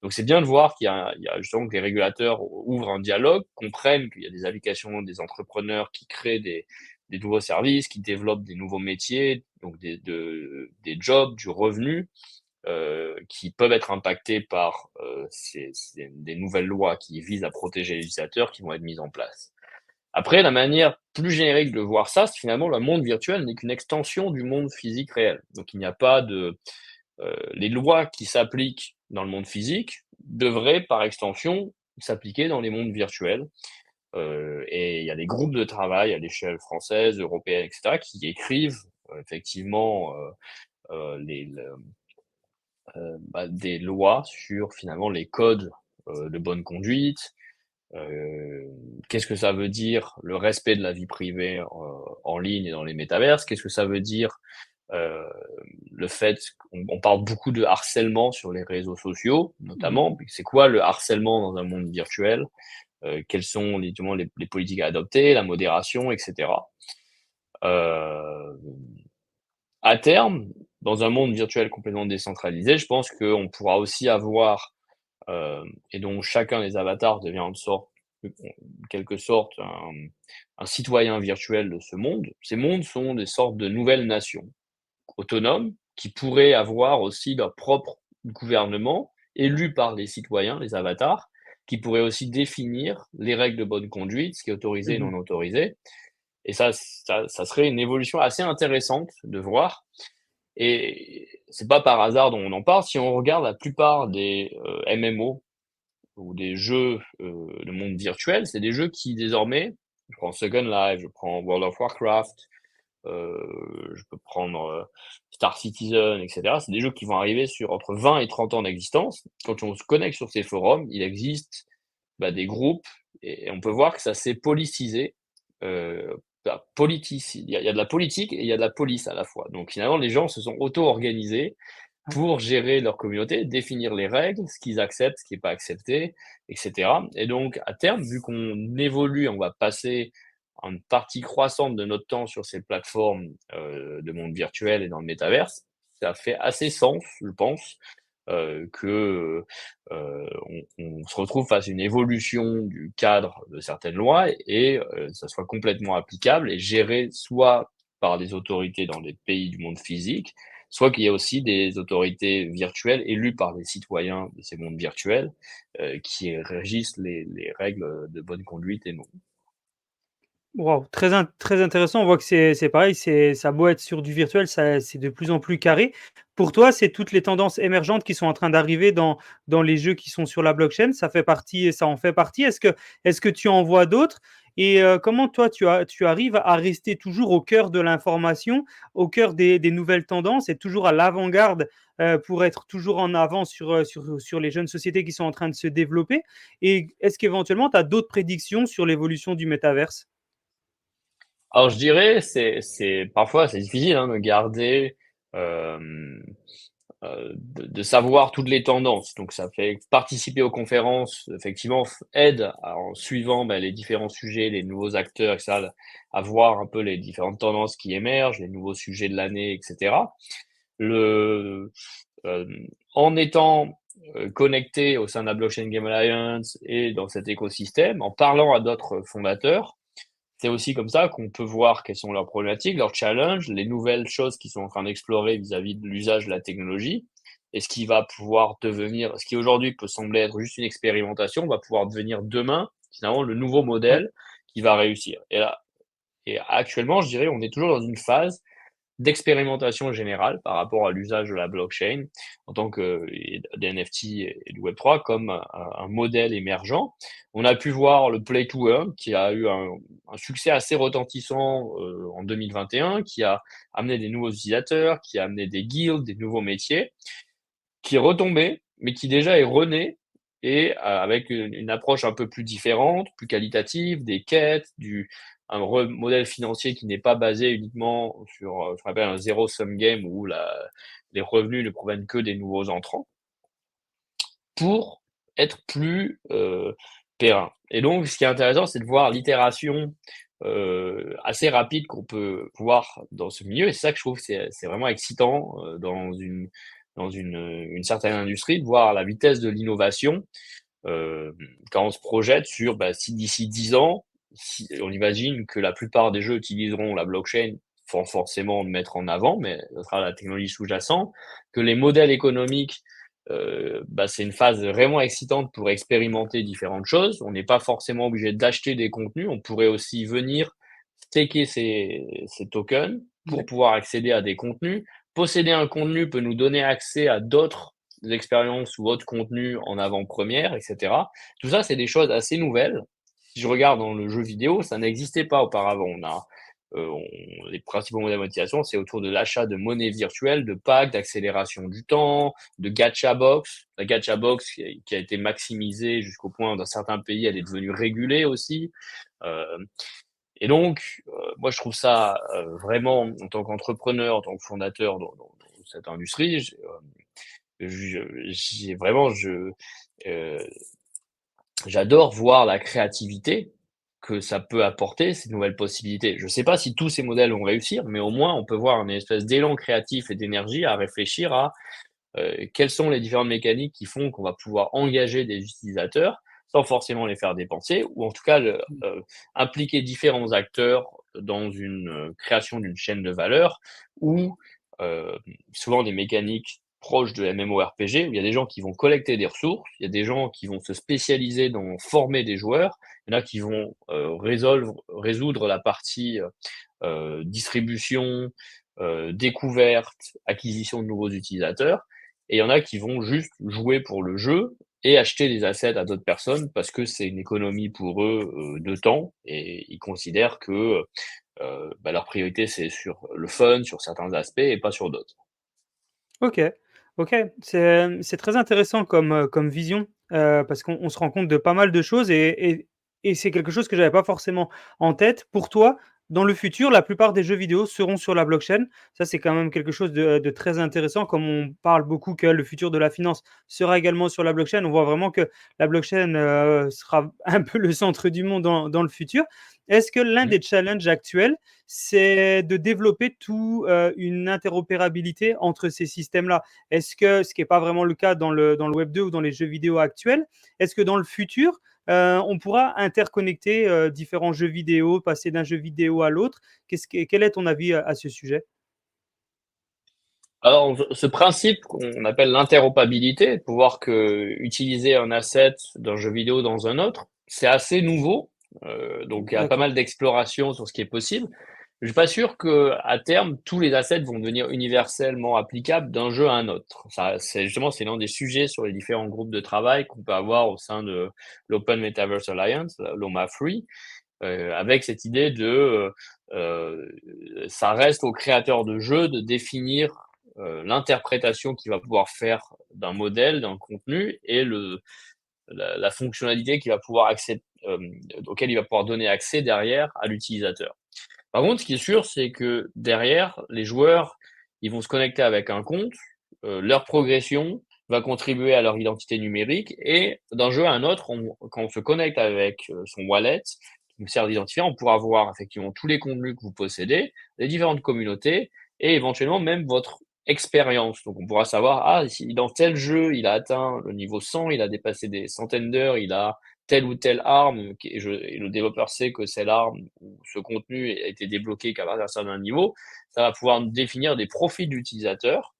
Donc c'est bien de voir il y a justement que les régulateurs ouvrent un dialogue, comprennent qu'il y a des applications, des entrepreneurs qui créent des nouveaux services, qui développent des nouveaux métiers, donc des jobs, du revenu, qui peuvent être impactés par des nouvelles lois qui visent à protéger les utilisateurs qui vont être mises en place. Après, la manière plus générique de voir ça, c'est finalement le monde virtuel n'est qu'une extension du monde physique réel. Donc il n'y a pas de... les lois qui s'appliquent dans le monde physique devraient, par extension, s'appliquer dans les mondes virtuels. Et il y a des groupes de travail à l'échelle française, européenne, etc., qui écrivent effectivement des lois sur finalement les codes de bonne conduite. Qu'est-ce que ça veut dire le respect de la vie privée en ligne et dans les métaverses? Qu'est-ce que ça veut dire euh, le fait qu'on parle beaucoup de harcèlement sur les réseaux sociaux, Mmh. notamment. C'est quoi le harcèlement dans un monde virtuel? Quelles sont les politiques à adopter, la modération, etc. Euh, à terme, dans un monde virtuel complètement décentralisé, je pense qu'on pourra aussi avoir, et dont chacun des avatars devient en quelque sorte un citoyen virtuel de ce monde. Ces mondes sont des sortes de nouvelles nations autonomes qui pourraient avoir aussi leur propre gouvernement élu par les citoyens, les avatars, qui pourraient aussi définir les règles de bonne conduite, ce qui est autorisé et Mmh. non autorisé. Et ça serait une évolution assez intéressante de voir. Et c'est pas par hasard dont on en parle. Si on regarde la plupart des MMO ou des jeux de monde virtuel, c'est des jeux qui désormais, je prends Second Life, je prends World of Warcraft, je peux prendre Star Citizen, etc. C'est des jeux qui vont arriver sur entre 20 et 30 ans d'existence. Quand on se connecte sur ces forums, il existe des groupes et on peut voir que ça s'est politisé. Il y a de la politique et il y a de la police à la fois. Donc finalement, les gens se sont auto-organisés Ouais. pour gérer leur communauté, définir les règles, ce qu'ils acceptent, ce qui n'est pas accepté, etc. Et donc, à terme, vu qu'on évolue, on va passer une partie croissante de notre temps sur ces plateformes de monde virtuel et dans le métaverse, ça fait assez sens, je pense, que on se retrouve face à une évolution du cadre de certaines lois et ça soit complètement applicable et géré soit par des autorités dans des pays du monde physique, soit qu'il y ait aussi des autorités virtuelles élues par les citoyens de ces mondes virtuels qui régissent les règles de bonne conduite et non. Waouh, très intéressant. On voit que c'est pareil, ça a beau être sur du virtuel, c'est de plus en plus carré. Pour toi, c'est toutes les tendances émergentes qui sont en train d'arriver dans les jeux qui sont sur la blockchain, ça en fait partie. Est-ce que tu en vois d'autres? Et comment toi, tu arrives à rester toujours au cœur de l'information, au cœur des nouvelles tendances et toujours à l'avant-garde pour être toujours en avant sur les jeunes sociétés qui sont en train de se développer? Et est-ce qu'éventuellement, tu as d'autres prédictions sur l'évolution du métaverse? Alors je dirais, parfois c'est difficile de garder, euh, de savoir toutes les tendances. Donc ça fait participer aux conférences, effectivement, aide en suivant les différents sujets, les nouveaux acteurs, etc., à voir un peu les différentes tendances qui émergent, les nouveaux sujets de l'année, etc. Le, euh, en étant connecté au sein de la Blockchain Game Alliance et dans cet écosystème, en parlant à d'autres fondateurs, c'est aussi comme ça qu'on peut voir quelles sont leurs problématiques, leurs challenges, les nouvelles choses qu'ils sont en train d'explorer vis-à-vis de l'usage de la technologie, et ce qui va pouvoir devenir, ce qui aujourd'hui peut sembler être juste une expérimentation, va pouvoir devenir demain, finalement, le nouveau Ouais. modèle qui va réussir. Et actuellement, je dirais, on est toujours dans une phase d'expérimentation générale par rapport à l'usage de la blockchain en tant que des NFT et du Web3 comme un modèle émergent. On a pu voir le Play to Earn qui a eu un succès assez retentissant en 2021, qui a amené des nouveaux utilisateurs, qui a amené des guilds, des nouveaux métiers, qui est retombé, mais qui déjà est rené et avec une approche un peu plus différente, plus qualitative, des quêtes, un modèle financier qui n'est pas basé uniquement sur ce qu'on appelle un zero-sum game où les revenus ne proviennent que des nouveaux entrants, pour être plus périn. Et donc, ce qui est intéressant, c'est de voir l'itération assez rapide qu'on peut voir dans ce milieu. Et c'est ça que je trouve que c'est vraiment excitant dans une certaine industrie, de voir la vitesse de l'innovation quand on se projette sur si d'ici 10 ans, si, on imagine que la plupart des jeux utiliseront la blockchain sans forcément le mettre en avant, mais ce sera la technologie sous-jacente, que les modèles économiques, c'est une phase vraiment excitante pour expérimenter différentes choses. On n'est pas forcément obligé d'acheter des contenus, on pourrait aussi venir staker ces tokens pour Ouais. pouvoir accéder à des contenus. Posséder un contenu peut nous donner accès à d'autres expériences ou autres contenus en avant-première, etc. Tout ça, c'est des choses assez nouvelles. Si je regarde dans le jeu vidéo, ça n'existait pas auparavant. Les principaux modèles de monétisation, c'est autour de l'achat de monnaie virtuelle, de packs, d'accélération du temps, de gacha box. La gacha box qui a été maximisée jusqu'au point où dans certains pays, elle est devenue régulée aussi. Euh, et donc, moi, je trouve ça vraiment, en tant qu'entrepreneur, en tant que fondateur dans cette industrie, j'ai vraiment, euh, j'adore voir la créativité que ça peut apporter, ces nouvelles possibilités. Je ne sais pas si tous ces modèles vont réussir, mais au moins, on peut voir une espèce d'élan créatif et d'énergie à réfléchir à quelles sont les différentes mécaniques qui font qu'on va pouvoir engager des utilisateurs sans forcément les faire dépenser, ou en tout cas impliquer différents acteurs dans une création d'une chaîne de valeur, ou euh, souvent des mécaniques proches de MMORPG, où il y a des gens qui vont collecter des ressources, il y a des gens qui vont se spécialiser dans former des joueurs, il y en a qui vont résoudre la partie distribution, découverte, acquisition de nouveaux utilisateurs, et il y en a qui vont juste jouer pour le jeu et acheter des assets à d'autres personnes parce que c'est une économie pour eux de temps et ils considèrent que leur priorité c'est sur le fun, sur certains aspects et pas sur d'autres. OK, OK. C'est très intéressant comme vision, parce qu'on se rend compte de pas mal de choses et c'est quelque chose que j'avais pas forcément en tête. Pour toi, dans le futur, la plupart des jeux vidéo seront sur la blockchain. Ça, c'est quand même quelque chose de très intéressant, comme on parle beaucoup que le futur de la finance sera également sur la blockchain. On voit vraiment que la blockchain, sera un peu le centre du monde dans le futur. Est-ce que l'un Mmh. des challenges actuels, c'est de développer tout une interopérabilité entre ces systèmes-là? Est-ce que, ce qui n'est pas vraiment le cas dans le Web 2 ou dans les jeux vidéo actuels, est-ce que dans le futur, on pourra interconnecter différents jeux vidéo, passer d'un jeu vidéo à l'autre? Quel est ton avis à ce sujet? Alors, ce principe qu'on appelle l'interopabilité, de pouvoir utiliser un asset d'un jeu vidéo dans un autre, c'est assez nouveau. Donc, il y a pas D'accord. mal d'exploration sur ce qui est possible. Je suis pas sûr que à terme tous les assets vont devenir universellement applicables d'un jeu à un autre. Ça, c'est l'un des sujets sur les différents groupes de travail qu'on peut avoir au sein de l'Open Metaverse Alliance, l'OMA Free, avec cette idée ça reste au créateur de jeu de définir l'interprétation qu'il va pouvoir faire d'un modèle, d'un contenu et la fonctionnalité auquel il va pouvoir donner accès derrière à l'utilisateur. Par contre, ce qui est sûr, c'est que derrière, les joueurs, ils vont se connecter avec un compte, leur progression va contribuer à leur identité numérique et d'un jeu à un autre, quand on se connecte avec son wallet, qui nous sert d'identifiant, on pourra voir effectivement tous les contenus que vous possédez, les différentes communautés et éventuellement même votre expérience. Donc on pourra savoir, ah, si dans tel jeu, il a atteint le niveau 100, il a dépassé des centaines d'heures, il a telle ou telle arme, et le développeur sait que cette arme ou ce contenu a été débloqué qu'à partir d'un certain niveau, ça va pouvoir définir des profils d'utilisateurs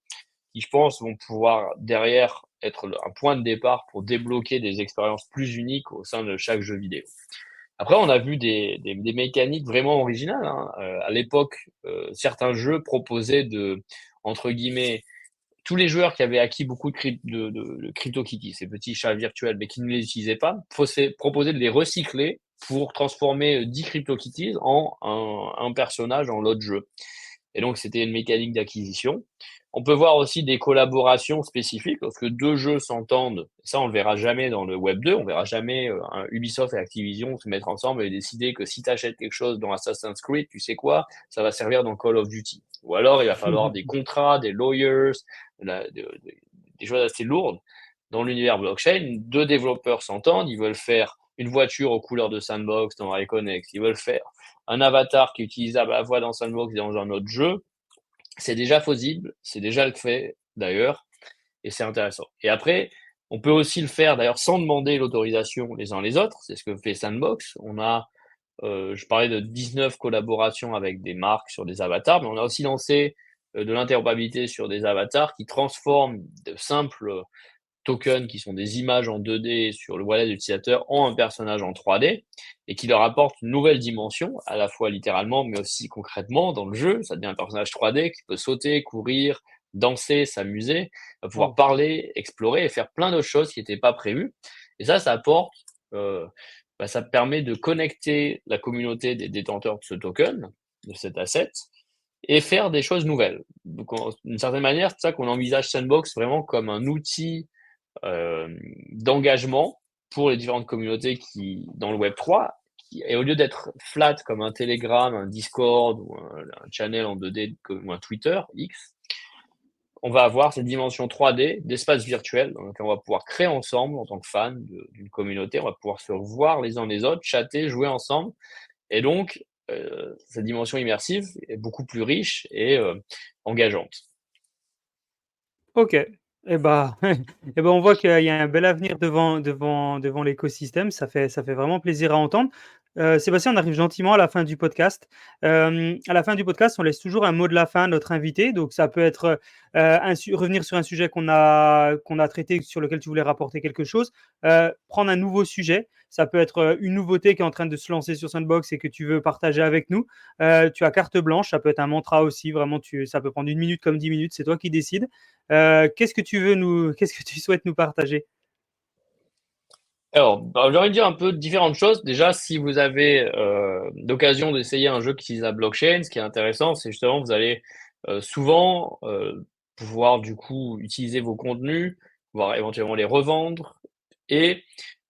qui, je pense, vont pouvoir derrière être un point de départ pour débloquer des expériences plus uniques au sein de chaque jeu vidéo. Après, on a vu des mécaniques vraiment originales, hein. À l'époque, certains jeux proposaient entre guillemets, tous les joueurs qui avaient acquis beaucoup de CryptoKitties, ces petits chats virtuels, mais qui ne les utilisaient pas, proposaient de les recycler pour transformer 10 CryptoKitties en un personnage dans l'autre jeu. Et donc, c'était une mécanique d'acquisition. On peut voir aussi des collaborations spécifiques lorsque deux jeux s'entendent. Ça, on le verra jamais dans le Web 2. On verra jamais un Ubisoft et Activision se mettre ensemble et décider que si tu achètes quelque chose dans Assassin's Creed, tu sais quoi, ça va servir dans Call of Duty. Ou alors, il va falloir des contrats, des lawyers, des choses assez lourdes. Dans l'univers blockchain, deux développeurs s'entendent, ils veulent faire une voiture aux couleurs de Sandbox dans Reconex, ils veulent faire un avatar qui est utilisable à la fois dans Sandbox et dans un autre jeu. C'est déjà possible, c'est déjà le fait d'ailleurs, et c'est intéressant. Et après, on peut aussi le faire d'ailleurs sans demander l'autorisation les uns les autres, c'est ce que fait Sandbox. On a, je parlais de 19 collaborations avec des marques sur des avatars, mais on a aussi lancé de l'interopérabilité sur des avatars qui transforment de simples tokens qui sont des images en 2D sur le wallet de l'utilisateur en un personnage en 3D et qui leur apporte une nouvelle dimension, à la fois littéralement mais aussi concrètement dans le jeu. Ça devient un personnage 3D qui peut sauter, courir, danser, s'amuser, va pouvoir Wow. parler, explorer et faire plein d'autres choses qui n'étaient pas prévues. Et ça apporte, ça permet de connecter la communauté des détenteurs de ce token, de cet asset, et faire des choses nouvelles. Donc, d'une certaine manière, c'est ça qu'on envisage Sandbox vraiment comme un outil d'engagement pour les différentes communautés qui dans le Web 3 et au lieu d'être flat comme un Telegram, un Discord ou un channel en 2D ou un Twitter X, on va avoir cette dimension 3D d'espace virtuel. Donc on va pouvoir créer ensemble en tant que fan d'une communauté, on va pouvoir se voir les uns les autres, chatter, jouer ensemble. Et donc, cette dimension immersive est beaucoup plus riche et engageante. OK. Et bah, et bah, on voit qu'il y a un bel avenir devant l'écosystème. Ça fait vraiment plaisir à entendre. Sébastien, on arrive gentiment à la fin du podcast. À la fin du podcast, on laisse toujours un mot de la fin à notre invité. Donc ça peut être, revenir sur un sujet qu'on a traité, sur lequel tu voulais rapporter quelque chose, prendre un nouveau sujet. Ça peut être, une nouveauté qui est en train de se lancer sur Sandbox et que tu veux partager avec nous. Tu as carte blanche, ça peut être un mantra aussi, vraiment ça peut prendre 1 minute comme 10 minutes, c'est toi qui décides. Qu'est-ce que tu souhaites nous partager? Alors, j'ai envie de dire un peu différentes choses. Déjà, si vous avez l'occasion d'essayer un jeu qui utilise la blockchain, ce qui est intéressant, c'est justement vous allez souvent pouvoir du coup utiliser vos contenus, pouvoir éventuellement les revendre. Et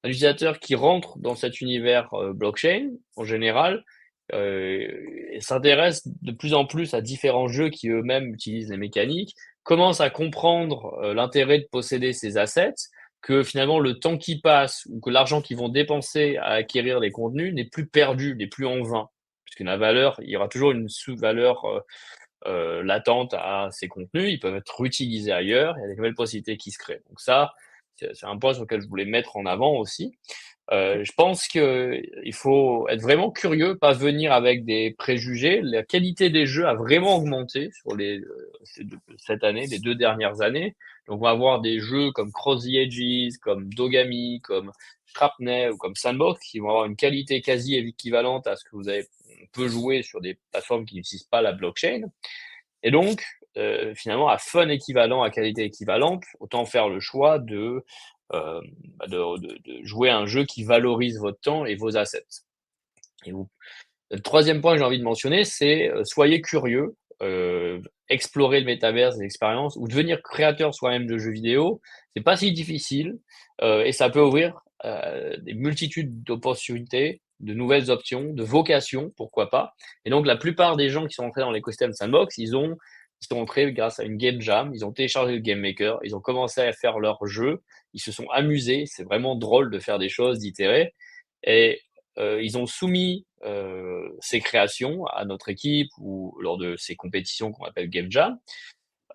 un utilisateur qui rentre dans cet univers blockchain, en général, euh, s'intéresse de plus en plus à différents jeux qui eux-mêmes utilisent les mécaniques, commence à comprendre l'intérêt de posséder ces assets, que finalement le temps qui passe ou que l'argent qu'ils vont dépenser à acquérir les contenus n'est plus perdu, n'est plus en vain. Puisque la valeur, il y aura toujours une sous-valeur latente à ces contenus, ils peuvent être utilisés ailleurs, il y a des nouvelles possibilités qui se créent. Donc ça, c'est un point sur lequel je voulais mettre en avant aussi. Je pense qu'il faut être vraiment curieux, pas venir avec des préjugés. La qualité des jeux a vraiment augmenté sur cette année, les 2 dernières années. Donc, on va avoir des jeux comme Cross the Edges, comme Dogami, comme Shrapnel ou comme Sandbox qui vont avoir une qualité quasi équivalente à ce que on peut jouer sur des plateformes qui n'utilisent pas la blockchain. Et donc, finalement, à fun équivalent, à qualité équivalente, autant faire le choix de jouer à un jeu qui valorise votre temps et vos assets. Et le troisième point que j'ai envie de mentionner, c'est soyez curieux, explorer le métaverse, des expériences, ou devenir créateur soi-même de jeux vidéo. C'est pas si difficile et ça peut ouvrir des multitudes d'opportunités, de nouvelles options, de vocations, pourquoi pas. Et donc la plupart des gens qui sont entrés dans l'écosystème Sandbox, ils sont entrés grâce à une game jam, ils ont téléchargé le game maker, ils ont commencé à faire leur jeu, ils se sont amusés, c'est vraiment drôle de faire des choses, d'itérer. Et ils ont soumis ces créations à notre équipe ou lors de ces compétitions qu'on appelle Game Jam.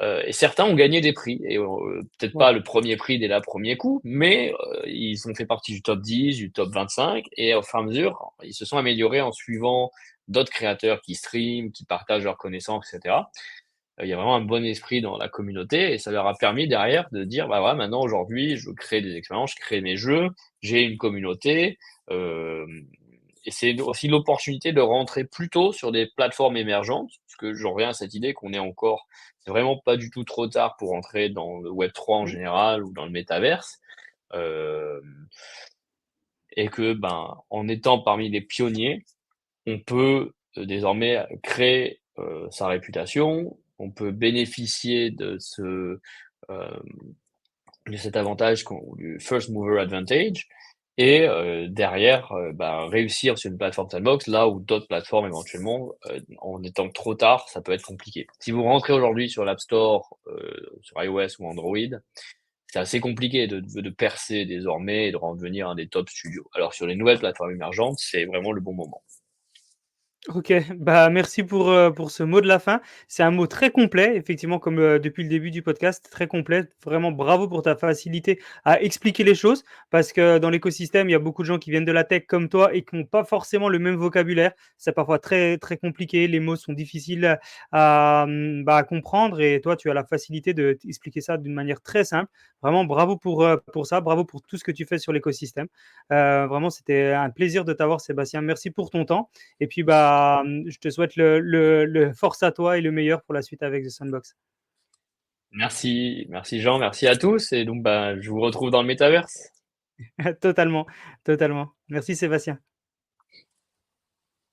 Et certains ont gagné des prix. Et peut-être Ouais. pas le premier prix dès la premier coup, mais ils ont fait partie du top 10, du top 25. Et au fur et à mesure, ils se sont améliorés en suivant d'autres créateurs qui streament, qui partagent leurs connaissances, etc. Il y a vraiment un bon esprit dans la communauté et ça leur a permis derrière de dire, bah voilà, maintenant aujourd'hui, je crée des expériences, je crée mes jeux, j'ai une communauté. Euh, et c'est aussi l'opportunité de rentrer plus tôt sur des plateformes émergentes, parce que j'en reviens à cette idée qu'on est encore, c'est vraiment pas du tout trop tard pour entrer dans le Web 3 en Mmh. général ou dans le métaverse. Euh, et que, ben, en étant parmi les pionniers, on peut désormais créer sa réputation, on peut bénéficier de cet avantage du first mover advantage et derrière, réussir sur une plateforme Sandbox, là où d'autres plateformes éventuellement, en étant trop tard, ça peut être compliqué. Si vous rentrez aujourd'hui sur l'App Store, sur iOS ou Android, c'est assez compliqué de percer désormais et de redevenir un des top studios. Alors sur les nouvelles plateformes émergentes, c'est vraiment le bon moment. OK, merci pour ce mot de la fin. C'est un mot très complet, effectivement, comme, depuis le début du podcast, très complet. Vraiment bravo pour ta facilité à expliquer les choses, parce que dans l'écosystème, il y a beaucoup de gens qui viennent de la tech comme toi et qui ont pas forcément le même vocabulaire. C'est parfois très, très compliqué, les mots sont difficiles à comprendre et toi, tu as la facilité de t'expliquer ça d'une manière très simple. Vraiment bravo pour ça, bravo pour tout ce que tu fais sur l'écosystème. Vraiment, c'était un plaisir de t'avoir Sébastien. Merci pour ton temps et puis, je te souhaite le force à toi et le meilleur pour la suite avec The Sandbox. Merci, merci Jean, merci à tous et donc je vous retrouve dans le métaverse. Totalement, totalement. Merci Sébastien.